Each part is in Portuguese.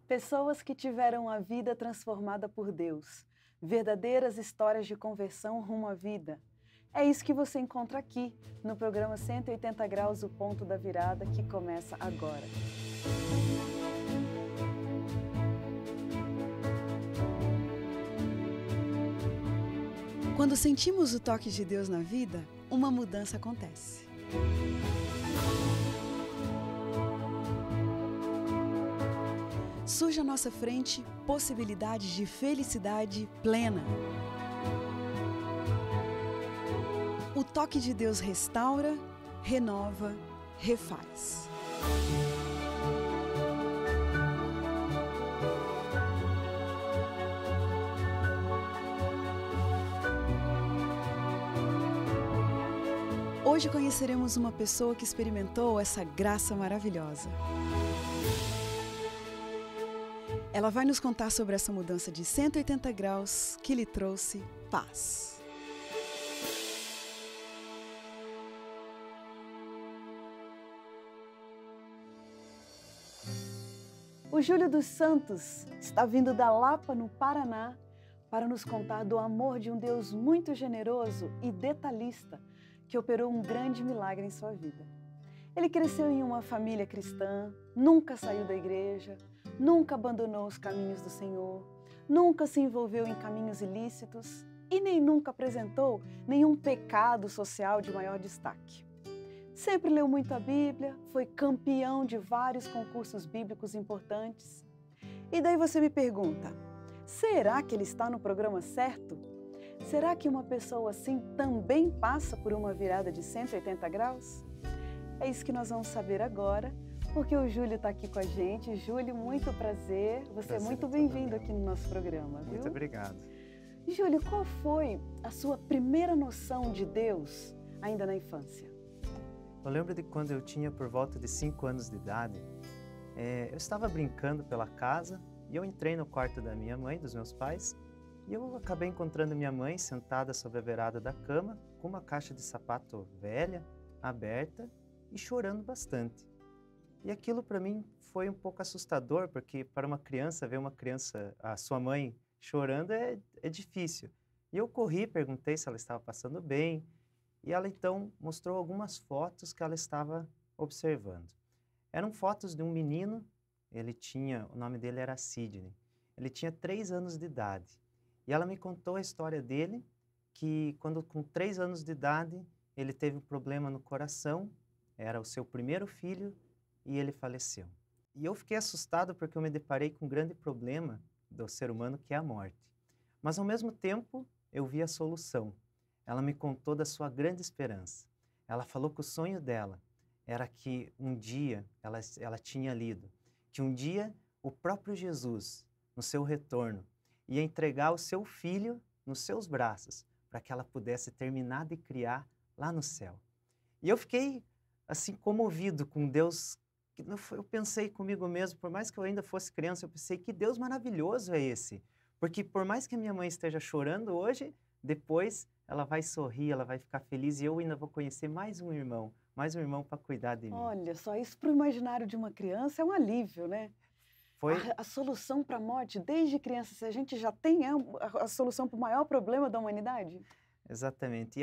Pessoas que tiveram a vida transformada por Deus. Verdadeiras histórias de conversão rumo à vida. É isso que você encontra aqui, no programa 180 Graus, o Ponto da Virada, que começa agora. Quando sentimos o toque de Deus na vida, uma mudança acontece. Surge à nossa frente possibilidades de felicidade plena. O toque de Deus restaura, renova, refaz. Hoje conheceremos uma pessoa que experimentou essa graça maravilhosa. Ela vai nos contar sobre essa mudança de 180 graus que lhe trouxe paz. O Júlio dos Santos está vindo da Lapa, no Paraná, para nos contar do amor de um Deus muito generoso e detalhista que operou um grande milagre em sua vida. Ele cresceu em uma família cristã, nunca saiu da igreja, nunca abandonou os caminhos do Senhor, nunca se envolveu em caminhos ilícitos e nem nunca apresentou nenhum pecado social de maior destaque. Sempre leu muito a Bíblia, foi campeão de vários concursos bíblicos importantes. E daí você me pergunta, será que ele está no programa certo? Será que uma pessoa assim também passa por uma virada de 180 graus? É isso que nós vamos saber agora, porque o Júlio está aqui com a gente. Júlio, muito prazer. Você é muito bem-vindo aqui no nosso programa, viu? Muito obrigado. Júlio, qual foi a sua primeira noção de Deus ainda na infância? Eu lembro de quando eu tinha por volta de 5 anos de idade, eu estava brincando pela casa e eu entrei no quarto da minha mãe, dos meus pais, e eu acabei encontrando minha mãe sentada sobre a beirada da cama, com uma caixa de sapato velha, aberta e chorando bastante. E aquilo para mim foi um pouco assustador, porque para uma criança, ver uma criança, a sua mãe chorando é difícil. E eu corri, perguntei se ela estava passando bem, e ela então mostrou algumas fotos que ela estava observando. Eram fotos de um menino, o nome dele era Sidney, ele tinha 3 anos de idade. E ela me contou a história dele, que quando com 3 anos de idade, ele teve um problema no coração, era o seu primeiro filho, e ele faleceu. E eu fiquei assustado porque eu me deparei com um grande problema do ser humano, que é a morte. Mas ao mesmo tempo, eu vi a solução. Ela me contou da sua grande esperança. Ela falou que o sonho dela era que um dia, ela tinha lido, que um dia o próprio Jesus, no seu retorno, ia entregar o seu filho nos seus braços, para que ela pudesse terminar de criar lá no céu. E eu fiquei assim comovido com Deus. Eu pensei comigo mesmo, por mais que eu ainda fosse criança, eu pensei, que Deus maravilhoso é esse? Porque por mais que a minha mãe esteja chorando hoje, depois ela vai sorrir, ela vai ficar feliz e eu ainda vou conhecer mais um irmão para cuidar de mim. Olha só, isso para o imaginário de uma criança é um alívio, né? A solução para a morte, desde criança, se a gente já tem a solução para o maior problema da humanidade? Exatamente.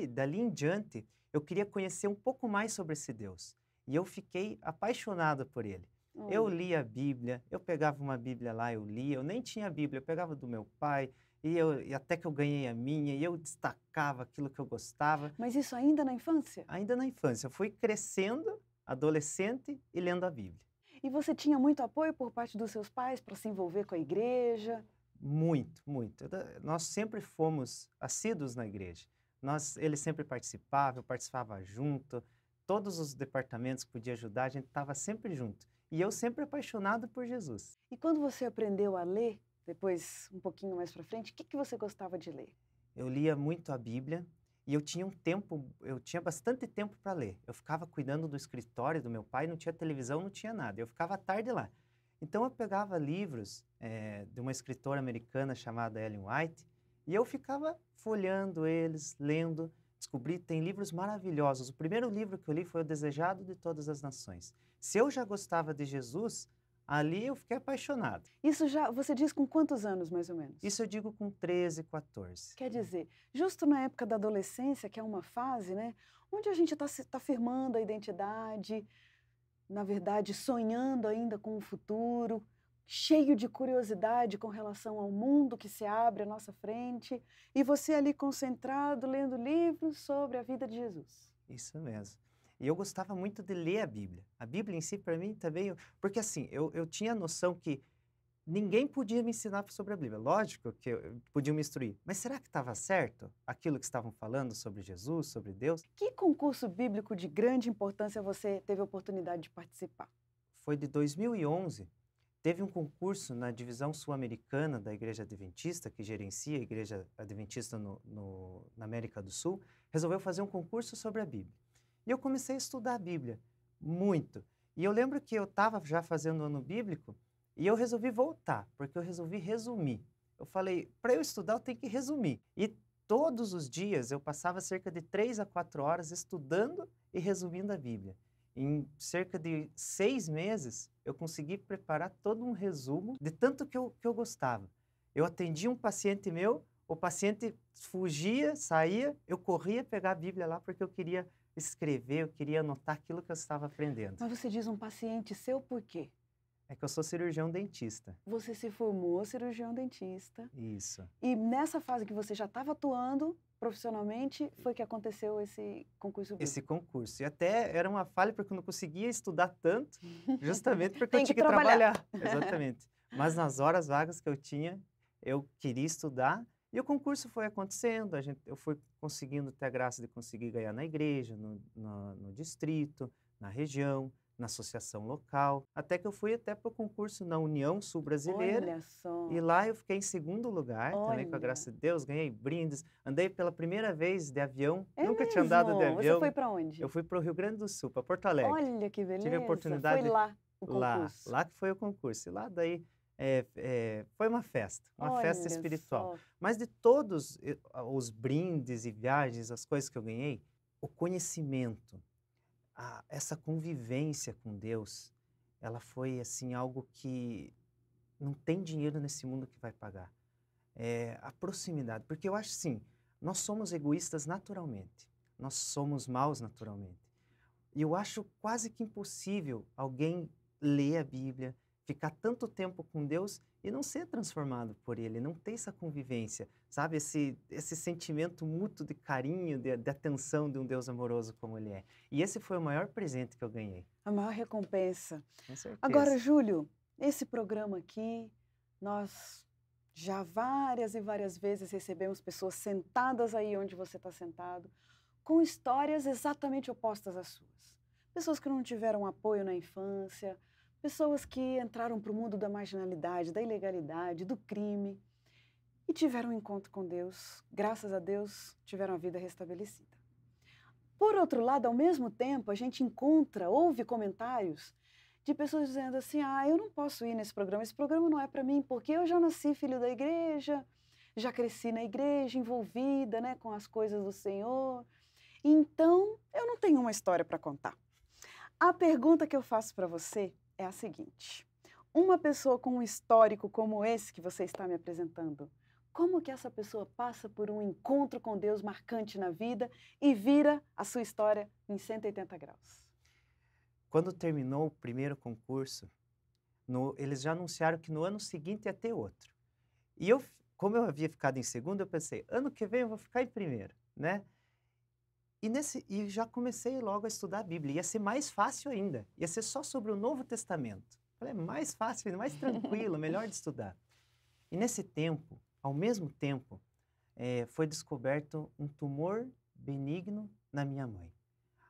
Dali em diante, eu queria conhecer um pouco mais sobre esse Deus. E eu fiquei apaixonado por ele. Eu lia a Bíblia, eu pegava uma Bíblia lá, eu lia, eu nem tinha Bíblia, eu pegava do meu pai, e até que eu ganhei a minha, e eu destacava aquilo que eu gostava. Mas isso ainda na infância? Ainda na infância. Eu fui crescendo, adolescente e lendo a Bíblia. E você tinha muito apoio por parte dos seus pais para se envolver com a igreja? Muito, muito. Nós sempre fomos assíduos na igreja. Ele sempre participava, eu participava junto, todos os departamentos que podia ajudar, a gente estava sempre junto. E eu sempre apaixonado por Jesus. E quando você aprendeu a ler, depois um pouquinho mais para frente, o que você gostava de ler? Eu lia muito a Bíblia e eu tinha bastante tempo para ler. Eu ficava cuidando do escritório do meu pai, não tinha televisão, não tinha nada. Eu ficava à tarde lá. Então eu pegava livros de uma escritora americana chamada Ellen White e eu ficava folheando eles, lendo. Descobri que tem livros maravilhosos. O primeiro livro que eu li foi O Desejado de Todas as Nações. Se eu já gostava de Jesus, Ali eu fiquei apaixonado. Isso já, você diz com quantos anos, mais ou menos? Isso eu digo com 13, 14. Quer dizer, justo na época da adolescência, que é uma fase, né, onde a gente está firmando a identidade, na verdade, sonhando ainda com o futuro, cheio de curiosidade com relação ao mundo que se abre à nossa frente, e você ali concentrado, lendo livros sobre a vida de Jesus. Isso mesmo. E eu gostava muito de ler a Bíblia. A Bíblia em si, para mim, também... Porque assim, eu tinha a noção que ninguém podia me ensinar sobre a Bíblia. Lógico que podiam me instruir. Mas será que estava certo aquilo que estavam falando sobre Jesus, sobre Deus? Que concurso bíblico de grande importância você teve a oportunidade de participar? Foi de 2011. Teve um concurso na divisão sul-americana da Igreja Adventista, que gerencia a Igreja Adventista na América do Sul, resolveu fazer um concurso sobre a Bíblia. E eu comecei a estudar a Bíblia, muito. E eu lembro que eu estava já fazendo o ano bíblico e eu resolvi voltar, porque eu resolvi resumir. Eu falei, para eu estudar eu tenho que resumir. E todos os dias eu passava cerca de 3 a 4 horas estudando e resumindo a Bíblia. Em cerca de 6 meses, eu consegui preparar todo um resumo de tanto que eu gostava. Eu atendia um paciente meu, o paciente fugia, saía, eu corria pegar a Bíblia lá porque eu queria escrever, eu queria anotar aquilo que eu estava aprendendo. Mas você diz um paciente seu por quê? É que eu sou cirurgião dentista. Você se formou cirurgião dentista. Isso. E nessa fase que você já estava atuando profissionalmente, foi que aconteceu esse concurso bíblico? Esse concurso. E até era uma falha porque eu não conseguia estudar tanto, justamente porque Tem eu tinha que que trabalhar. trabalhar. Exatamente. Mas nas horas vagas que eu tinha, eu queria estudar. E o concurso foi acontecendo, eu fui conseguindo ter a graça de conseguir ganhar na igreja, no distrito, na região, na associação local, até que eu fui até para o concurso na União Sul Brasileira. Olha só. E lá eu fiquei em segundo lugar, também com a Olha. graça de Deus, ganhei brindes, andei pela primeira vez de avião, É nunca tinha andado de mesmo? avião. Você foi para onde? Eu fui para o Rio Grande do Sul, para Porto Alegre. Olha que beleza. Tive a oportunidade Foi lá o concurso. lá que foi o concurso. E lá daí foi uma festa Olha espiritual. só. Mas de todos os brindes e viagens, as coisas que eu ganhei, o conhecimento, essa convivência com Deus, ela foi assim algo que não tem dinheiro nesse mundo que vai pagar. A proximidade, porque eu acho assim, nós somos egoístas naturalmente, nós somos maus naturalmente. E eu acho quase que impossível alguém ler a Bíblia, ficar tanto tempo com Deus e não ser transformado por Ele, não ter essa convivência, sabe? Esse sentimento mútuo de carinho, de atenção de um Deus amoroso como Ele é. E esse foi o maior presente que eu ganhei. A maior recompensa. Com certeza. Agora, Júlio, esse programa aqui, nós já várias e várias vezes recebemos pessoas sentadas aí onde você está sentado, com histórias exatamente opostas às suas. Pessoas que não tiveram apoio na infância, pessoas que entraram para o mundo da marginalidade, da ilegalidade, do crime e tiveram um encontro com Deus. Graças a Deus, tiveram a vida restabelecida. Por outro lado, ao mesmo tempo, a gente ouve comentários de pessoas dizendo assim, eu não posso ir nesse programa não é para mim, porque eu já nasci filho da igreja, já cresci na igreja, envolvida, né, com as coisas do Senhor, então eu não tenho uma história para contar. A pergunta que eu faço para você é a seguinte: uma pessoa com um histórico como esse que você está me apresentando, como que essa pessoa passa por um encontro com Deus marcante na vida e vira a sua história em 180 graus? Quando terminou o primeiro concurso, eles já anunciaram que no ano seguinte ia ter outro. E como eu havia ficado em segundo, eu pensei, ano que vem eu vou ficar em primeiro, né? E já comecei logo a estudar a Bíblia. Ia ser mais fácil ainda. Ia ser só sobre o Novo Testamento. Falei, mais fácil, mais tranquilo, melhor de estudar. E nesse tempo, ao mesmo tempo, foi descoberto um tumor benigno na minha mãe.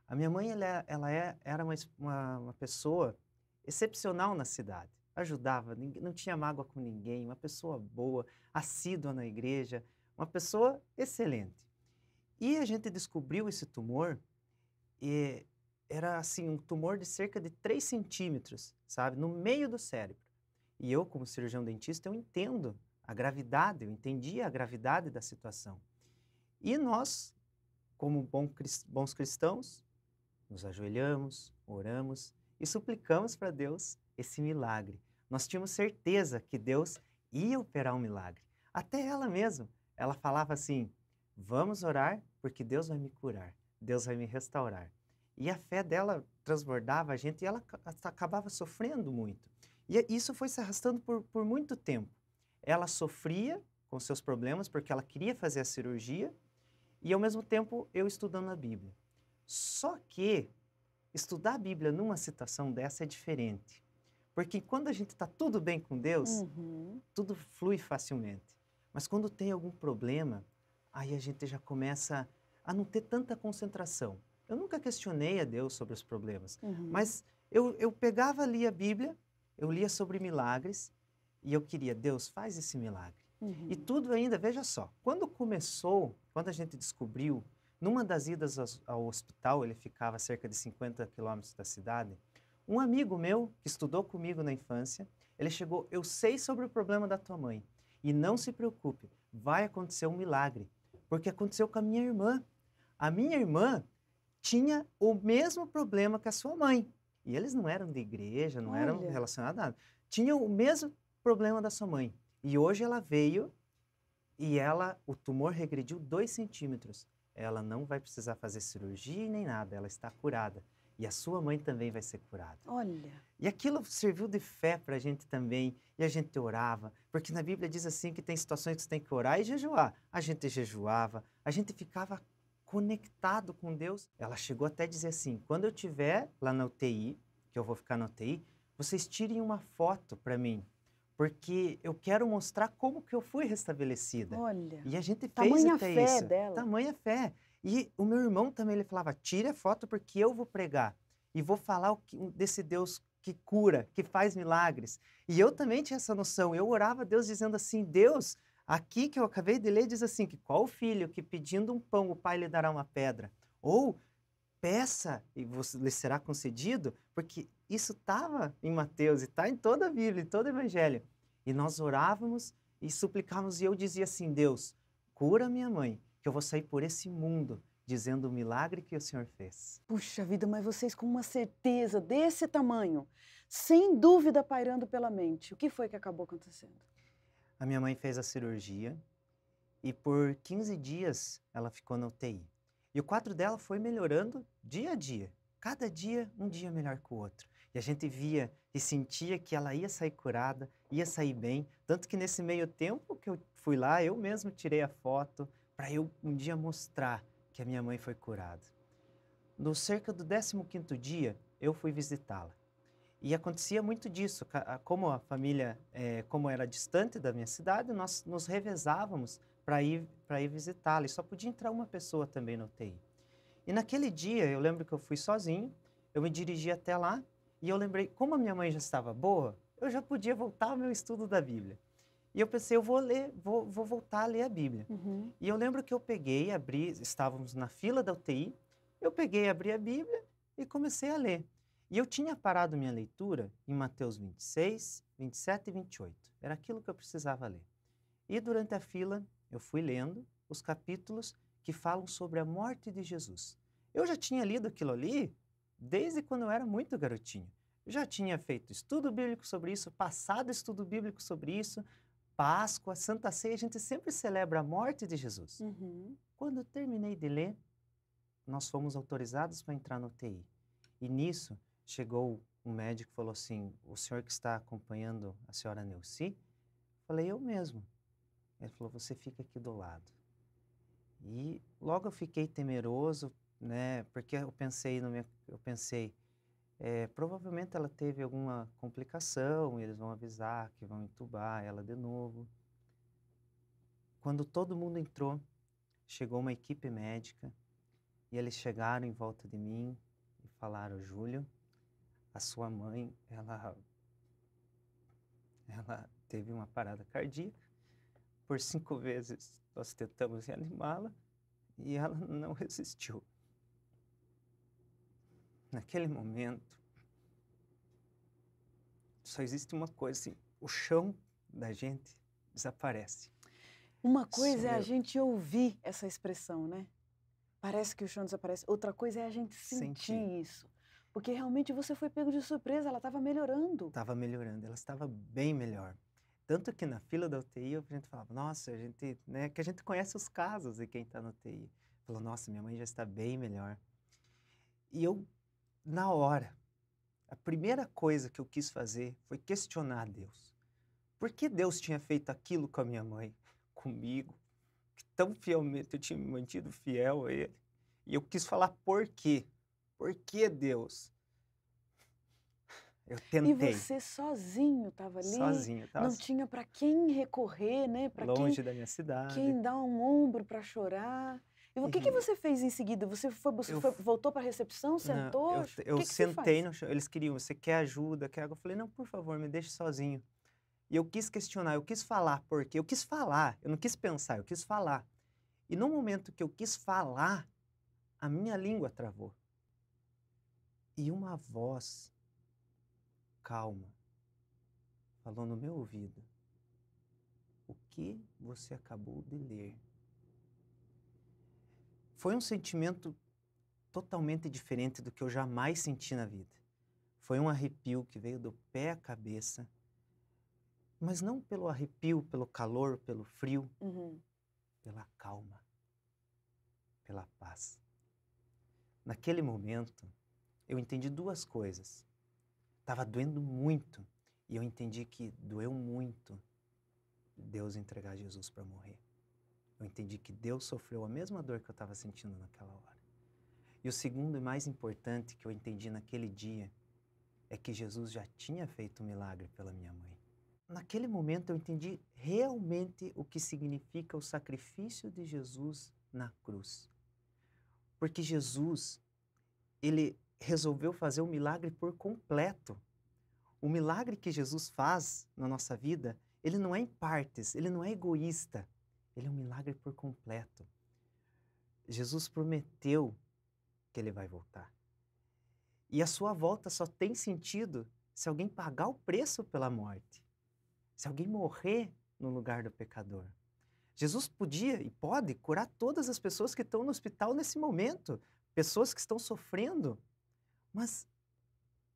A minha mãe era uma pessoa excepcional na cidade. Ajudava, não tinha mágoa com ninguém, uma pessoa boa, assídua na igreja, uma pessoa excelente. E a gente descobriu esse tumor, e era assim, um tumor de cerca de 3 centímetros, sabe, no meio do cérebro. E eu, como cirurgião dentista, eu entendo a gravidade, eu entendia a gravidade da situação. E nós, como bons cristãos, nos ajoelhamos, oramos e suplicamos para Deus esse milagre. Nós tínhamos certeza que Deus ia operar um milagre. Até ela mesma, ela falava assim, vamos orar porque Deus vai me curar, Deus vai me restaurar. E a fé dela transbordava a gente e ela acabava sofrendo muito. E isso foi se arrastando por muito tempo. Ela sofria com seus problemas porque ela queria fazer a cirurgia e, ao mesmo tempo, eu estudando a Bíblia. Só que estudar a Bíblia numa situação dessa é diferente. Porque quando a gente está tudo bem com Deus, tudo flui facilmente. Mas quando tem algum problema, aí a gente já começa a não ter tanta concentração. Eu nunca questionei a Deus sobre os problemas, mas eu pegava ali a Bíblia, eu lia sobre milagres e eu queria, Deus, faz esse milagre. E tudo ainda, veja só, quando a gente descobriu, numa das idas ao hospital, ele ficava a cerca de 50 quilômetros da cidade, um amigo meu, que estudou comigo na infância, ele chegou, eu sei sobre o problema da tua mãe, e não se preocupe, vai acontecer um milagre, porque aconteceu com a minha irmã. A minha irmã tinha o mesmo problema que a sua mãe, e eles não eram de igreja, não eram relacionados a nada, tinham o mesmo problema da sua mãe. E hoje ela veio e o tumor regrediu 2 centímetros. Ela não vai precisar fazer cirurgia nem nada, ela está curada. E a sua mãe também vai ser curada. Olha. E aquilo serviu de fé para a gente também. E a gente orava, porque na Bíblia diz assim que tem situações que você tem que orar e jejuar. A gente jejuava, a gente ficava conectado com Deus. Ela chegou até a dizer assim, quando eu estiver lá na UTI, que eu vou ficar na UTI, vocês tirem uma foto para mim, porque eu quero mostrar como que eu fui restabelecida. Olha, e a gente fez tamanha até fé isso. dela. Tamanha fé. E o meu irmão também, ele falava, tire a foto porque eu vou pregar. E vou falar desse Deus que cura, que faz milagres. E eu também tinha essa noção. Eu orava a Deus dizendo assim, Deus, aqui que eu acabei de ler diz assim, que qual filho que pedindo um pão o pai lhe dará uma pedra? Ou peça e lhe será concedido, porque isso estava em Mateus e está em toda a Bíblia, em todo o Evangelho. E nós orávamos e suplicávamos e eu dizia assim, Deus, cura minha mãe, que eu vou sair por esse mundo dizendo o milagre que o Senhor fez. Puxa vida, mas vocês com uma certeza desse tamanho, sem dúvida pairando pela mente, o que foi que acabou acontecendo? A minha mãe fez a cirurgia e por 15 dias ela ficou na UTI. E o quadro dela foi melhorando dia a dia. Cada dia, um dia melhor que o outro. E a gente via e sentia que ela ia sair curada, ia sair bem. Tanto que nesse meio tempo que eu fui lá, eu mesmo tirei a foto para eu um dia mostrar que a minha mãe foi curada. No cerca do 15º dia, eu fui visitá-la. E acontecia muito disso. Como a família, como era distante da minha cidade, nós nos revezávamos para ir visitá-la. E só podia entrar uma pessoa também no UTI. E naquele dia, eu lembro que eu fui sozinho, eu me dirigi até lá, e eu lembrei, como a minha mãe já estava boa, eu já podia voltar ao meu estudo da Bíblia. E eu pensei, eu vou voltar a ler a Bíblia. E eu lembro que eu peguei, abri, estávamos na fila da UTI, eu peguei, abri a Bíblia e comecei a ler. E eu tinha parado minha leitura em Mateus 26, 27 e 28. Era aquilo que eu precisava ler. E durante a fila, eu fui lendo os capítulos que falam sobre a morte de Jesus. Eu já tinha lido aquilo ali desde quando eu era muito garotinho. Eu já tinha feito estudo bíblico sobre isso, passado estudo bíblico sobre isso, Páscoa, Santa Ceia, a gente sempre celebra a morte de Jesus. Quando eu terminei de ler, nós fomos autorizados para entrar no UTI. E nisso, chegou um médico e falou assim, o senhor que está acompanhando a senhora Neuci? Falei, eu mesmo. Ele falou, você fica aqui do lado. E logo eu fiquei temeroso, né, porque eu pensei, provavelmente ela teve alguma complicação, eles vão avisar que vão entubar ela de novo. Quando todo mundo entrou, chegou uma equipe médica e eles chegaram em volta de mim e falaram, Júlio, a sua mãe, ela teve uma parada cardíaca, por 5 vezes nós tentamos reanimá-la e ela não resistiu. Naquele momento, só existe uma coisa assim, o chão da gente desaparece. Uma coisa é a gente ouvir essa expressão, né? Parece que o chão desaparece. Outra coisa é a gente sentir isso. Porque realmente você foi pego de surpresa, ela estava melhorando. Estava melhorando, ela estava bem melhor. Tanto que na fila da UTI a gente falava, nossa, a gente, né, que a gente conhece os casos de quem está na UTI. Falou, nossa, minha mãe já está bem melhor. E eu, na hora, a primeira coisa que eu quis fazer foi questionar Deus. Por que Deus tinha feito aquilo com a minha mãe, comigo, que tão fielmente eu tinha me mantido fiel a Ele? E eu quis falar por quê? Por que Deus? Eu E tentei, você sozinho estava ali, sozinho, tá? não tinha para quem recorrer, né? Para Longe da minha cidade. quem dar um ombro para chorar. E o que E você fez em seguida? Você eu voltou para a recepção, Não, sentou? O eu que você sentei faz? no chão, eles queriam, você quer ajuda, quer água? Eu falei, não, por favor, me deixe sozinho. E eu quis questionar, eu quis falar, porque eu quis falar, eu não quis pensar, eu quis falar. E no momento que eu quis falar, a minha língua travou. E uma voz calma falou no meu ouvido, o que você acabou de ler? Foi um sentimento totalmente diferente do que eu jamais senti na vida. Foi um arrepio que veio do pé à cabeça, mas não pelo arrepio, pelo calor, pelo frio, pela calma, pela paz. Naquele momento, eu entendi duas coisas. Estava doendo muito e eu entendi que doeu muito Deus entregar Jesus para morrer. Eu entendi que Deus sofreu a mesma dor que eu estava sentindo naquela hora. E o segundo e mais importante que eu entendi naquele dia é que Jesus já tinha feito um milagre pela minha mãe. Naquele momento eu entendi realmente o que significa o sacrifício de Jesus na cruz. Porque Jesus, ele resolveu fazer o milagre por completo. O milagre que Jesus faz na nossa vida, ele não é em partes, ele não é egoísta, ele é um milagre por completo. Jesus prometeu que ele vai voltar. E a sua volta só tem sentido se alguém pagar o preço pela morte. Se alguém morrer no lugar do pecador. Jesus podia e pode curar todas as pessoas que estão no hospital nesse momento, pessoas que estão sofrendo. Mas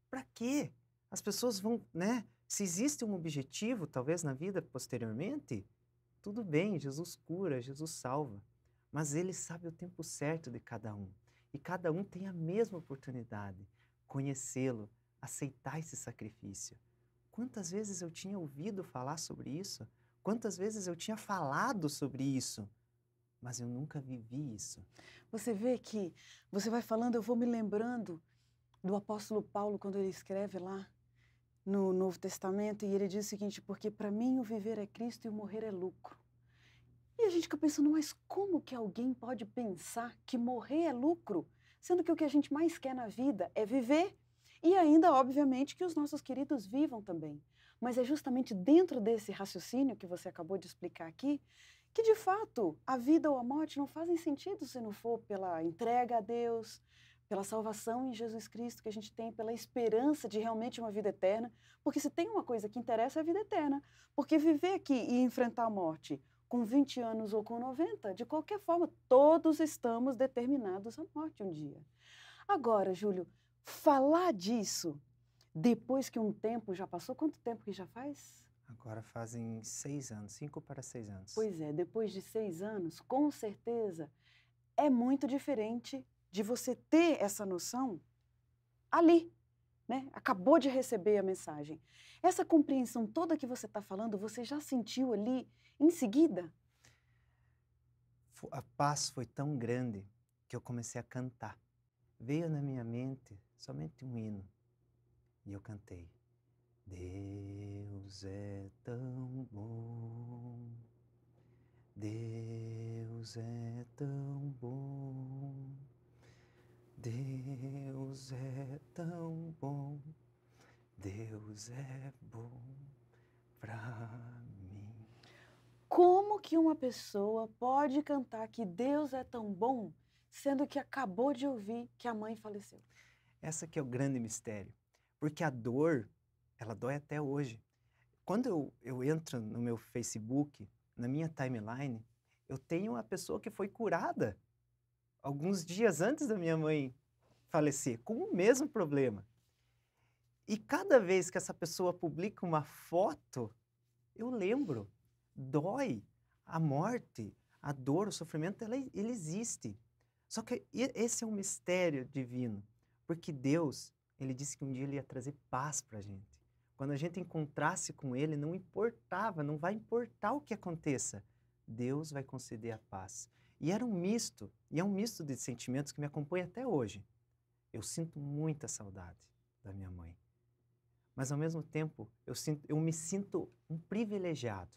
para quê? As pessoas vão, né? Se existe um objetivo, talvez na vida posteriormente, tudo bem, Jesus cura, Jesus salva. Mas Ele sabe o tempo certo de cada um. E cada um tem a mesma oportunidade, conhecê-lo, aceitar esse sacrifício. Quantas vezes eu tinha ouvido falar sobre isso? Quantas vezes eu tinha falado sobre isso? Mas eu nunca vivi isso. Você vê que você vai falando, eu vou me lembrando do apóstolo Paulo, quando ele escreve lá no Novo Testamento, e ele diz o seguinte, porque para mim o viver é Cristo e o morrer é lucro. E a gente fica pensando, mas como que alguém pode pensar que morrer é lucro, sendo que o que a gente mais quer na vida é viver e ainda, obviamente, que os nossos queridos vivam também. Mas é justamente dentro desse raciocínio que você acabou de explicar aqui, que de fato a vida ou a morte não fazem sentido se não for pela entrega a Deus, pela salvação em Jesus Cristo que a gente tem, pela esperança de realmente uma vida eterna, porque se tem uma coisa que interessa é a vida eterna, porque viver aqui e enfrentar a morte com 20 anos ou com 90, de qualquer forma, todos estamos determinados à morte um dia. Agora, Júlio, falar disso depois que um tempo já passou, quanto tempo que já faz? Agora fazem 6 anos, 5 para 6 anos. Pois é, depois de 6 anos, com certeza, é muito diferente de você ter essa noção ali, né? Acabou de receber a mensagem. Essa compreensão toda que você está falando, você já sentiu ali em seguida? A paz foi tão grande que eu comecei a cantar. Veio na minha mente somente um hino e eu cantei. Deus é tão bom, Deus é tão bom, Deus é tão bom, Deus é bom pra mim. Como que uma pessoa pode cantar que Deus é tão bom, sendo que acabou de ouvir que a mãe faleceu? Essa que é o grande mistério, porque a dor, ela dói até hoje. Quando eu entro no meu Facebook, na minha timeline, eu tenho uma pessoa que foi curada alguns dias antes da minha mãe falecer com o mesmo problema. E cada vez que essa pessoa publica uma foto, eu lembro, dói. A morte, a dor, o sofrimento, ele existe. Só que esse é um mistério divino, porque Deus, ele disse que um dia ele ia trazer paz para a gente. Quando a gente encontrasse com ele, não importava, não vai importar o que aconteça, Deus vai conceder a paz. E era um misto, e é um misto de sentimentos que me acompanha até hoje. Eu sinto muita saudade da minha mãe. Mas, ao mesmo tempo, eu me sinto um privilegiado.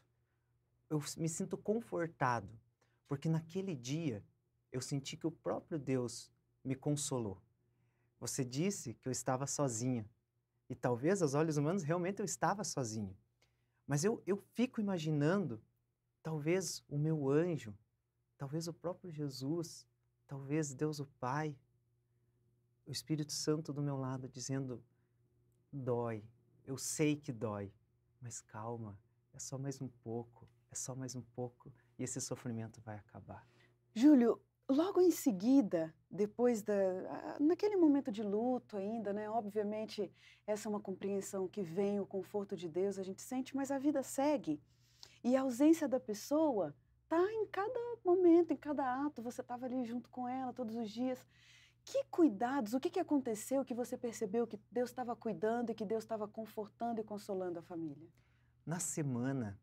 Eu me sinto confortado, porque naquele dia eu senti que o próprio Deus me consolou. Você disse que eu estava sozinha. E talvez, aos olhos humanos, realmente eu estava sozinho. Mas eu fico imaginando, talvez o meu anjo, talvez o próprio Jesus, talvez Deus o Pai, o Espírito Santo do meu lado, dizendo: dói, eu sei que dói, mas calma, é só mais um pouco, é só mais um pouco e esse sofrimento vai acabar. Júlio, logo em seguida, depois naquele momento de luto ainda, né? Obviamente, essa é uma compreensão que vem, o conforto de Deus, a gente sente, mas a vida segue. E a ausência da pessoa tá em cada momento, em cada ato, você estava ali junto com ela todos os dias. Que cuidados, o que aconteceu que você percebeu que Deus estava cuidando e que Deus estava confortando e consolando a família? Na semana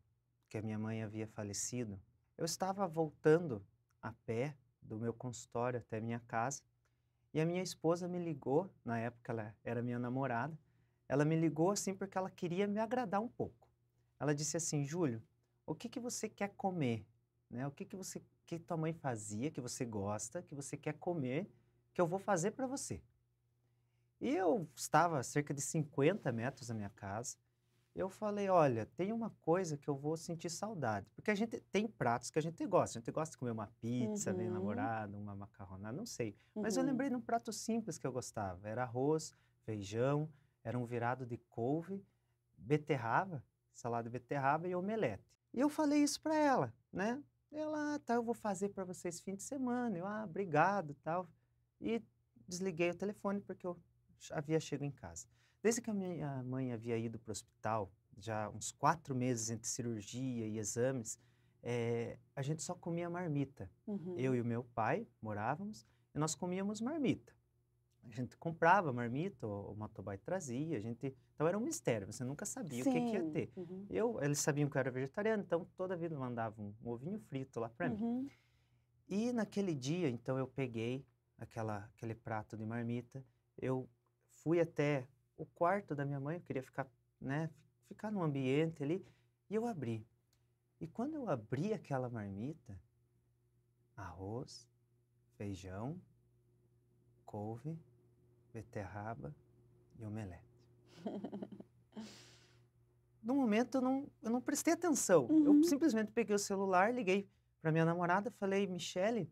que a minha mãe havia falecido, eu estava voltando a pé do meu consultório até minha casa e a minha esposa me ligou, na época ela era minha namorada, ela me ligou assim porque ela queria me agradar um pouco. Ela disse assim: Júlio, o que você quer comer? Né? O que tua mãe fazia, que você gosta, que você quer comer, que eu vou fazer para você? E eu estava a cerca de 50 metros da minha casa. Eu falei: olha, tem uma coisa que eu vou sentir saudade. Porque a gente tem pratos que a gente gosta. A gente gosta de comer uma pizza bem Uhum, elaborada, uma macarronada, não sei. Mas eu uhum. lembrei de um prato simples que eu gostava. Era arroz, feijão, era um virado de couve, beterraba, salada de beterraba e omelete. E eu falei isso para ela, né? Ela: tá, eu vou fazer para vocês fim de semana. Eu: obrigado, tal. E desliguei o telefone porque eu havia chegado em casa. Desde que a minha mãe havia ido para o hospital, já uns 4 meses entre cirurgia e exames, a gente só comia marmita. Eu Uhum. e o meu pai morávamos e nós comíamos marmita. A gente comprava marmita, o motoboy trazia, então era um mistério, você nunca sabia o que ia Sim. ter. Uhum. Eles sabiam que eu era vegetariano, então toda vida mandavam um ovinho frito lá para mim. Uhum. E naquele dia, então, eu peguei aquele prato de marmita, eu fui até o quarto da minha mãe, eu queria ficar, né, ficar no ambiente ali, e eu abri. E quando eu abri aquela marmita, arroz, feijão, couve, beterraba e omelete. No momento eu não prestei atenção, eu Uhum. simplesmente peguei o celular, liguei para minha namorada, falei: Michele,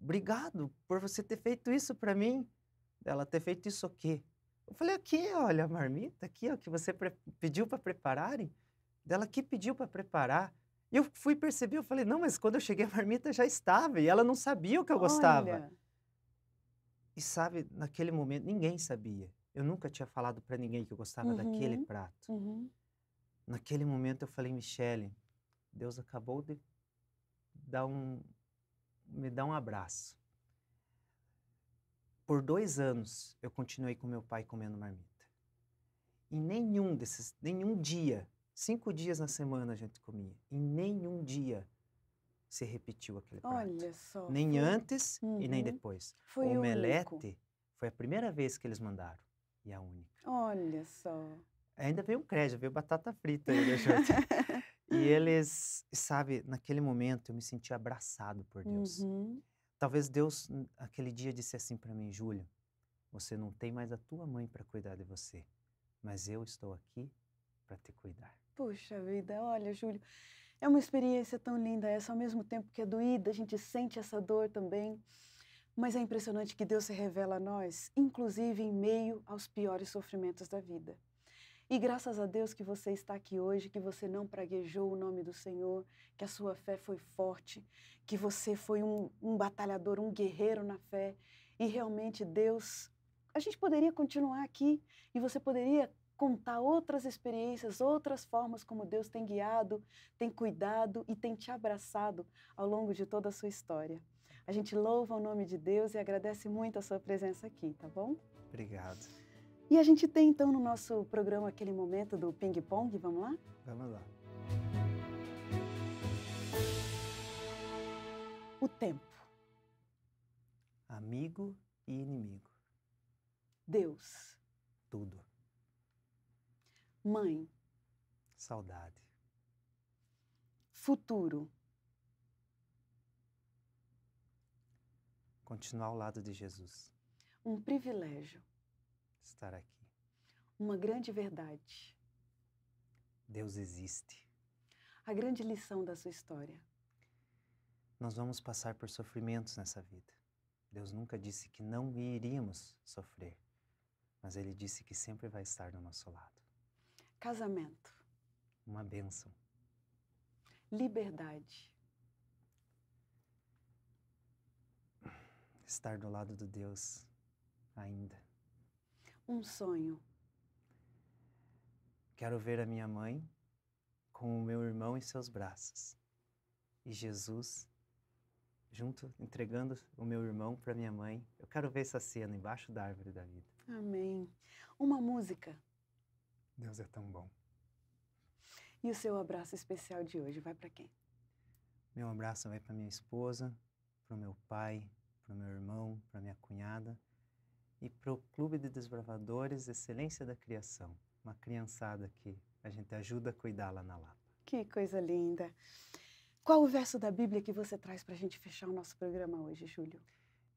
obrigado por você ter feito isso para mim. Ela: ter feito isso o quê? Eu falei: aqui, olha, a marmita aqui, ó, que você pediu para prepararem. Dela: que pediu para preparar? E eu fui perceber, eu falei: não, mas quando eu cheguei a marmita já estava e ela não sabia o que eu gostava. Olha. E sabe, naquele momento ninguém sabia. Eu nunca tinha falado para ninguém que eu gostava daquele Uhum. prato. Uhum. Naquele momento eu falei: Michele, Deus acabou de dar me dar um abraço. Por 2 anos eu continuei com meu pai comendo marmita. E nenhum dia, 5 dias na semana a gente comia, e nenhum dia se repetiu aquele prato. Olha só, Nem foi. antes e nem Uhum. depois. O Foi único. omelete foi a primeira vez que eles mandaram, e a única. Olha só. Ainda veio um crédito, veio batata frita ainda junto. E eles, sabe, naquele momento eu me senti abraçado por Deus. Uhum. Talvez Deus, aquele dia, disse assim para mim: Júlio, você não tem mais a tua mãe para cuidar de você, mas eu estou aqui para te cuidar. Puxa vida, olha, Júlio, é uma experiência tão linda essa, ao mesmo tempo que é doída, a gente sente essa dor também, mas é impressionante que Deus se revela a nós, inclusive em meio aos piores sofrimentos da vida. E graças a Deus que você está aqui hoje, que você não praguejou o nome do Senhor, que a sua fé foi forte, que você foi um batalhador, um guerreiro na fé E realmente Deus, a gente poderia continuar aqui e você poderia contar outras experiências, outras formas como Deus tem guiado, tem cuidado e tem te abraçado ao longo de toda a sua história. A gente louva o nome de Deus e agradece muito a sua presença aqui, tá bom? Obrigado. E a gente tem então no nosso programa aquele momento do ping-pong, vamos lá? Vamos lá. O tempo. Amigo e inimigo. Deus. Tudo. Mãe. Saudade. Futuro. Continuar ao lado de Jesus. Um privilégio. Estar aqui. Uma grande verdade. Deus existe. A grande lição da sua história. Nós vamos passar por sofrimentos nessa vida. Deus nunca disse que não iríamos sofrer, mas Ele disse que sempre vai estar do nosso lado. Casamento. Uma bênção. Liberdade. Estar do lado de Deus ainda. Um sonho. Quero ver a minha mãe com o meu irmão em seus braços e Jesus junto, entregando o meu irmão para minha mãe. Eu quero ver essa cena embaixo da árvore da vida. Amém. Uma música. Deus é tão bom. E o seu abraço especial de hoje vai para quem? Meu abraço vai para minha esposa, para o meu pai, para o meu irmão, para minha cunhada e para o Clube de Desbravadores Excelência da Criação, uma criançada que a gente ajuda a cuidar lá na Lapa. Que coisa linda. Qual o verso da Bíblia que você traz para a gente fechar o nosso programa hoje, Júlio?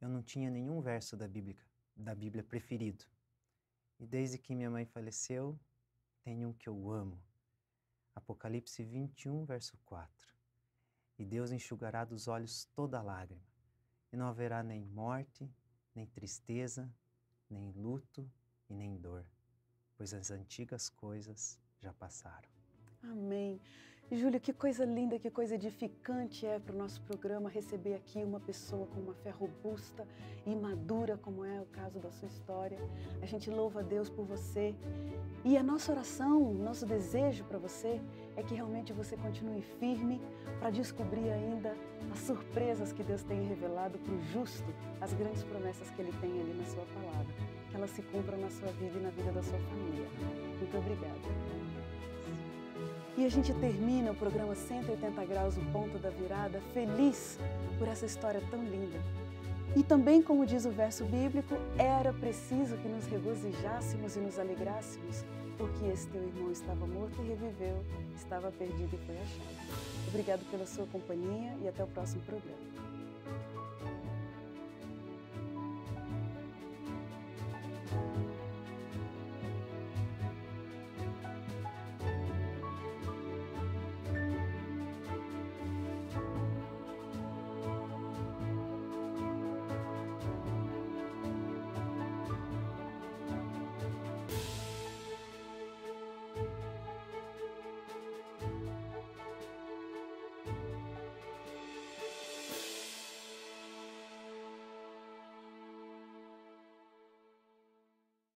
Eu não tinha nenhum verso da Bíblia preferido. E desde que minha mãe faleceu, tem um que eu amo. Apocalipse 21, verso 4. E Deus enxugará dos olhos toda lágrima, e não haverá nem morte, nem tristeza, nem luto e nem dor, pois as antigas coisas já passaram. Amém. Júlio, que coisa linda, que coisa edificante é para o nosso programa receber aqui uma pessoa com uma fé robusta e madura, como é o caso da sua história. A gente louva a Deus por você. E a nossa oração, nosso desejo para você é que realmente você continue firme para descobrir ainda as surpresas que Deus tem revelado para o justo, as grandes promessas que Ele tem ali na sua palavra. Que elas se cumpram na sua vida e na vida da sua família. Muito obrigada. E a gente termina o programa 180 Graus, o Ponto da Virada, feliz por essa história tão linda. E também, como diz o verso bíblico, era preciso que nos regozijássemos e nos alegrássemos, porque esse teu irmão estava morto e reviveu, estava perdido e foi achado. Obrigado pela sua companhia e até o próximo programa.